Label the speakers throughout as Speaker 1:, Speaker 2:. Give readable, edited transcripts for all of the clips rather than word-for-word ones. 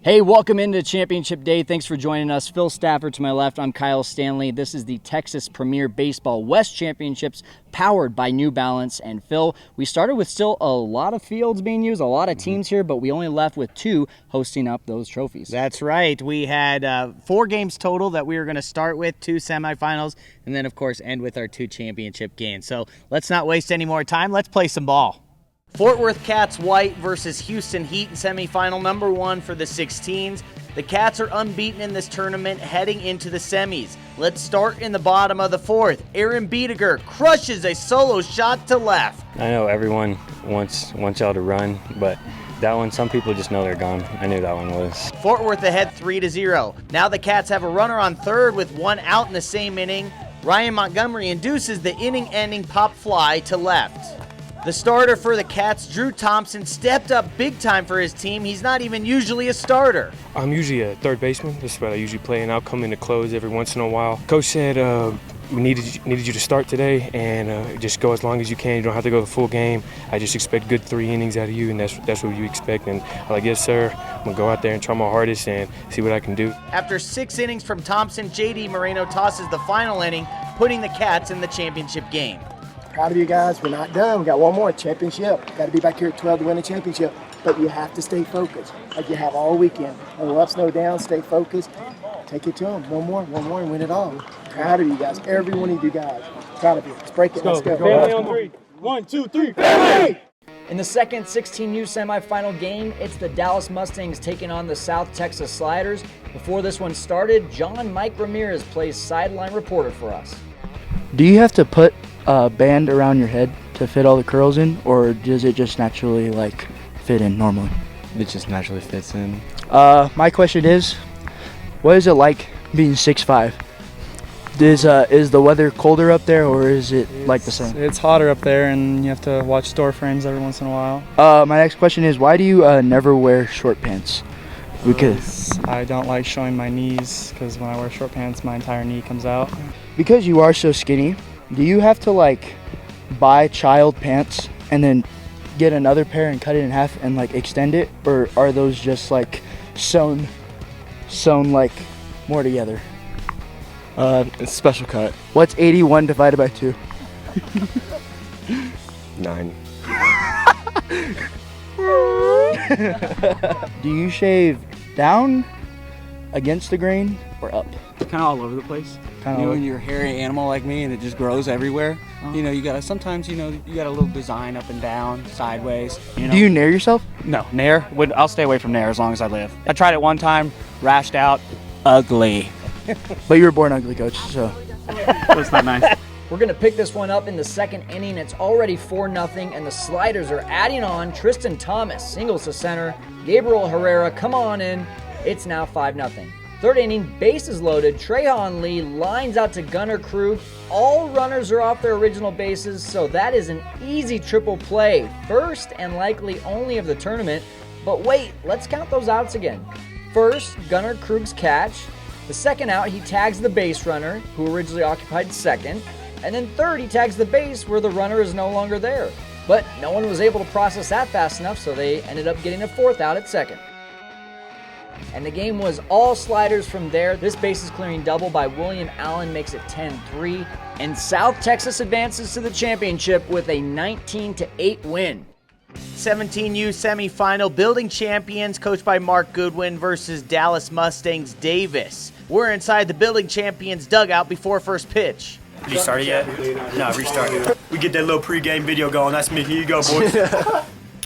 Speaker 1: Hey, welcome into Championship Day. Thanks for joining us. Phil Stafford to my left. I'm Kyle Stanley. This is the Texas Premier Baseball West Championships powered by New Balance. And Phil, we started with still a lot of fields being used, a lot of teams here, but we only left with 2 hosting up those trophies.
Speaker 2: That's right. We had 4 games total that we were going to start with, 2 semifinals, and then, of course, end with our 2 championship games. So let's not waste any more time. Let's play some ball. Fort Worth Cats White versus Houston Heat in semifinal number 1 for the 16s. The Cats are unbeaten in this tournament heading into the semis. Let's start in the bottom of the 4th. Aaron Biediger crushes a solo shot to left.
Speaker 3: I know everyone wants y'all to run, but that one, some people just know they're gone. I knew that one was.
Speaker 2: Fort Worth ahead 3-0. Now the Cats have a runner on third with 1 out in the same inning. Ryan Montgomery induces the inning-ending pop fly to left. The starter for the Cats, Drew Thompson, stepped up big time for his team. He's not even usually a starter.
Speaker 4: I'm usually a third baseman. This is what I usually play, and I'll come in to close every once in a while. Coach said we needed you to start today, and just go as long as you can. You don't have to go the full game. I just expect good 3 innings out of you, and that's what you expect. And I'm like, yes, sir. I'm going to go out there and try my hardest and see what I can do.
Speaker 2: After 6 innings from Thompson, J.D. Moreno tosses the final inning, putting the Cats in the championship game.
Speaker 5: Proud of you guys. We're not done. We got one more championship. Got to be back here at 12 to win a championship. But you have to stay focused, like you have all weekend. No ups, no downs. Stay focused. Take it to them. One more, and win it all. Proud of you guys. Every one of you guys. Proud of you. Let's break it. Let's go.
Speaker 4: Family on 3. 1, 2, 3. Family!
Speaker 1: In the second 16U semifinal game, it's the Dallas Mustangs taking on the South Texas Sliders. Before this one started, Mike Ramirez plays sideline reporter for us.
Speaker 6: Do you have to put a band around your head to fit all the curls in, or does it just naturally fit in normally?
Speaker 3: It just naturally fits in.
Speaker 6: My question is, what is it like being 6'5"? Is the weather colder up there, or is it the same?
Speaker 7: It's hotter up there, and you have to watch store frames every once in a while.
Speaker 6: My next question is, why do you never wear short pants?
Speaker 7: Because I don't like showing my knees, because when I wear short pants, my entire knee comes out.
Speaker 6: Because you are so skinny, do you have to buy child pants and then get another pair and cut it in half and extend it, or are those just sewn more together?
Speaker 3: It's special cut.
Speaker 6: What's 81 divided by 2?
Speaker 3: 9.
Speaker 6: Do you shave down, against the grain, or up?
Speaker 8: Kind of all over the place. When you're a hairy animal like me and it just grows everywhere, you gotta sometimes you got a little design up and down, sideways.
Speaker 6: Do you nair yourself?
Speaker 8: No, nair. I'll stay away from nair as long as I live. I tried it one time, rashed out, ugly.
Speaker 6: But you were born ugly, coach. So
Speaker 8: that's not nice.
Speaker 1: We're going to pick this one up in the second inning. It's already 4-0, and the Sliders are adding on Tristan Thomas, singles to center. Gabriel Herrera, come on in. It's now 5-0. Third inning, bases loaded. Trejon Lee lines out to Gunnar Krug. All runners are off their original bases, so that is an easy triple play. First and likely only of the tournament. But wait, let's count those outs again. First, Gunnar Krug's catch. The second out, he tags the base runner, who originally occupied second. And then third, he tags the base where the runner is no longer there. But no one was able to process that fast enough, so they ended up getting a 4th out at second. And the game was all Sliders from there. This bases clearing double by William Allen makes it 10-3. And South Texas advances to the championship with a 19-8 win.
Speaker 2: 17U semifinal, building champions coached by Mark Goodwin versus Dallas Mustangs Davis. We're inside the building champions dugout before first pitch.
Speaker 9: Did you start it yet? No, restart. We get that little pregame video going. That's me. Here you go, boys.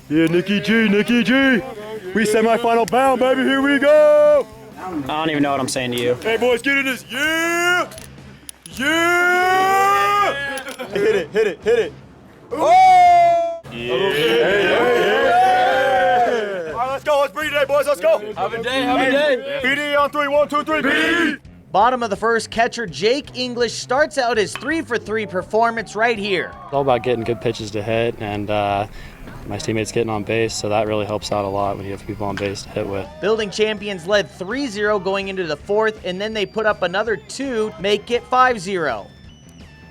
Speaker 9: Yeah, Nikki G. We semifinal bound, baby. Here we go.
Speaker 8: I don't even know what I'm saying to you.
Speaker 9: Hey, boys, get in this. Yeah. Hit it. Oh! Yeah. All right, let's go. Let's breathe today, boys. Let's go.
Speaker 8: Have a day.
Speaker 9: PD on 3. 1, 2, 3. PD.
Speaker 2: Bottom of the first, catcher Jake English starts out his 3-for-3 performance right here.
Speaker 10: It's all about getting good pitches to hit, and my teammates getting on base, so that really helps out a lot when you have people on base to hit with.
Speaker 2: Building Champions led 3-0 going into the fourth, and then they put up another 2, make it 5-0.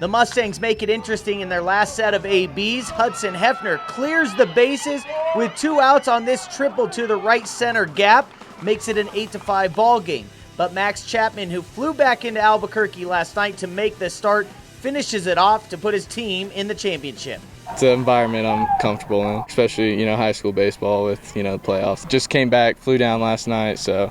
Speaker 2: The Mustangs make it interesting in their last set of ABs. Hudson Hefner clears the bases with 2 outs on this triple to the right center gap, makes it an 8-5 ball game. But Max Chapman, who flew back into Albuquerque last night to make the start, finishes it off to put his team in the championship.
Speaker 11: It's an environment I'm comfortable in, especially, high school baseball with, the playoffs. Just came back, flew down last night, so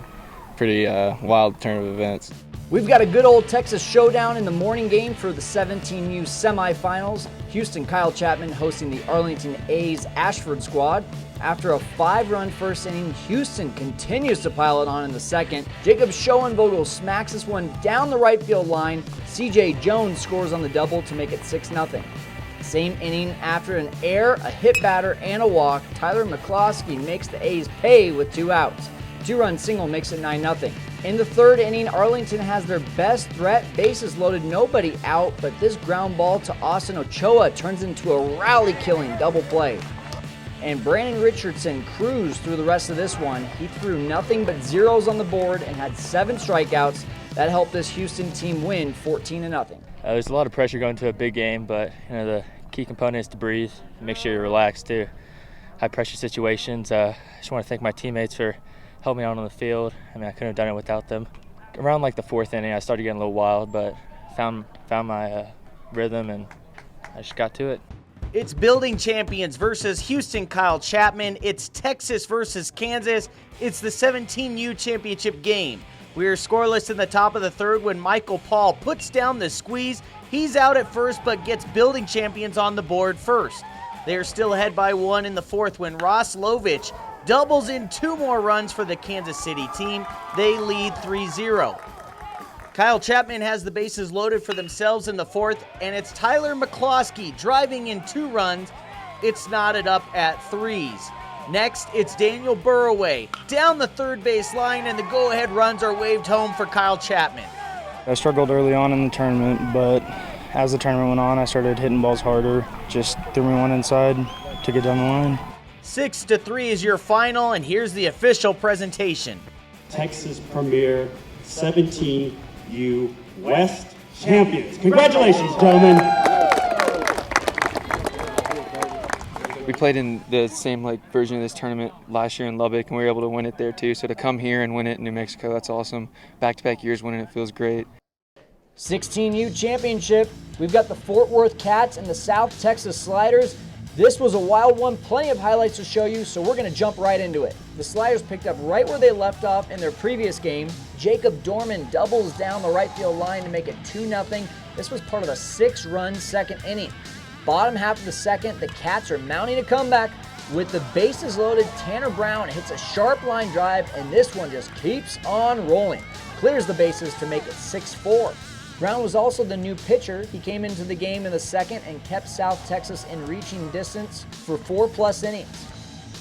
Speaker 11: pretty wild turn of events.
Speaker 1: We've got a good old Texas showdown in the morning game for the 17U semifinals. Houston Kyle Chapman hosting the Arlington A's Ashford squad. After a 5-run first inning, Houston continues to pile it on in the second. Jacob Schoenvogel smacks this one down the right field line. CJ Jones scores on the double to make it 6-0. Same inning, after an error, a hit batter, and a walk, Tyler McCloskey makes the A's pay with 2 outs. 2-run single makes it 9-0. In the third inning, Arlington has their best threat, bases loaded, nobody out, but this ground ball to Austin Ochoa turns into a rally-killing double play. And Brandon Richardson cruised through the rest of this one. He threw nothing but zeros on the board and had 7 strikeouts. That helped this Houston team win 14-0.
Speaker 12: There's a lot of pressure going to a big game, but the key component is to breathe, make sure you're relaxed too. High pressure situations. I just want to thank my teammates for helping me out on the field. I couldn't have done it without them. Around the 4th inning, I started getting a little wild, but found my rhythm and I just got to it.
Speaker 2: It's Building Champions versus Houston Kyle Chapman. It's Texas versus Kansas. It's the 17U championship game. We are scoreless in the top of the third when Michael Paul puts down the squeeze. He's out at first but gets Building Champions on the board first. They are still ahead by 1 in the fourth when Ross Lovich doubles in 2 more runs for the Kansas City team. They lead 3-0. Kyle Chapman has the bases loaded for themselves in the fourth, and it's Tyler McCloskey driving in 2 runs. It's knotted up at 3s. Next, it's Daniel Burroway down the third base line, and the go-ahead runs are waved home for Kyle Chapman.
Speaker 7: I struggled early on in the tournament, but as the tournament went on, I started hitting balls harder. Just threw me one inside to get down the line.
Speaker 2: 6-3 is your final, and here's the official presentation.
Speaker 13: Texas Premier 17U West champions. Congratulations, gentlemen.
Speaker 11: We played in the same version of this tournament last year in Lubbock, and we were able to win it there too. So to come here and win it in New Mexico, that's awesome. Back-to-back years winning it feels great.
Speaker 1: 16U championship. We've got the Fort Worth Cats and the South Texas Sliders. This was a wild one, plenty of highlights to show you, so we're going to jump right into it. The Sliders picked up right where they left off in their previous game. Jacob Dorman doubles down the right field line to make it 2-0. This was part of a 6-run second inning. Bottom half of the second, the Cats are mounting a comeback. With the bases loaded, Tanner Brown hits a sharp line drive, and this one just keeps on rolling. Clears the bases to make it 6-4. Brown was also the new pitcher. He came into the game in the second and kept South Texas in reaching distance for 4+ innings.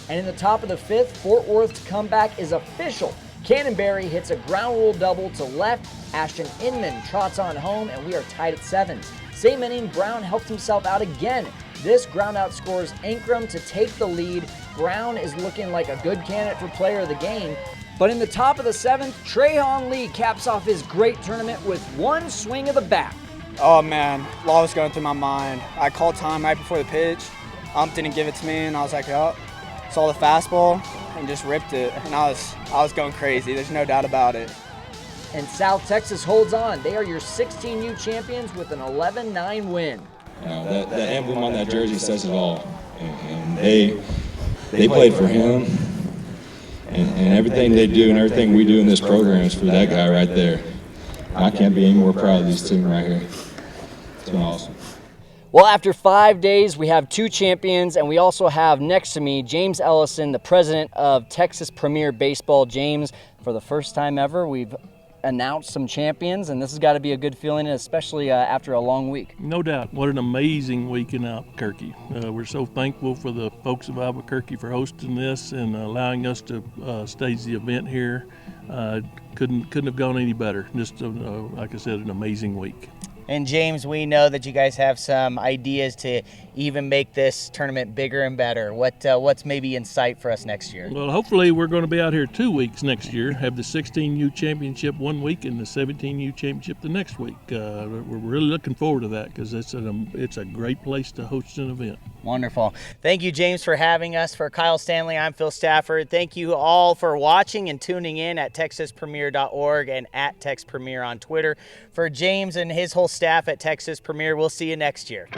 Speaker 1: And in the top of the fifth, Fort Worth's comeback is official. Cannonberry hits a ground rule double to left. Ashton Inman trots on home, and we are tied at 7s. Same inning, Brown helped himself out again. This ground out scores Ankrum to take the lead. Brown is looking like a good candidate for player of the game. But in the top of the 7th, Trae Lee caps off his great tournament with 1 swing of the bat.
Speaker 14: Oh man, a lot was going through my mind. I called time right before the pitch. Didn't give it to me, and I was like, oh. Saw the fastball and just ripped it. And I was going crazy. There's no doubt about it.
Speaker 1: And South Texas holds on. They are your 16U champions with an 11-9 win.
Speaker 15: That emblem on that jersey says it all. And they played for him. And everything they do and everything we do in this program is for that guy right there. I can't be any more proud of these two right here. It's been awesome.
Speaker 1: Well, after 5 days, we have 2 champions, and we also have next to me James Ellison, the president of Texas Premier Baseball. James, for the first time ever, we've announced some champions, and this has got to be a good feeling, especially after a long week.
Speaker 16: No doubt. What an amazing week in Albuquerque. We're so thankful for the folks of Albuquerque for hosting this and allowing us to stage the event here. couldn't have gone any better. Just like I said, an amazing week.
Speaker 2: And James, we know that you guys have some ideas to even make this tournament bigger and better. What's maybe in sight for us next year?
Speaker 16: Well, hopefully we're going to be out here 2 weeks next year, have the 16U championship 1 week and the 17U championship the next week. We're really looking forward to that because it's a great place to host an event.
Speaker 2: Wonderful. Thank you, James, for having us. For Kyle Stanley, I'm Phil Stafford. Thank you all for watching and tuning in at TexasPremier.org and at TexPremier on Twitter. For James and his whole staff at Texas Premier, we'll see you next year.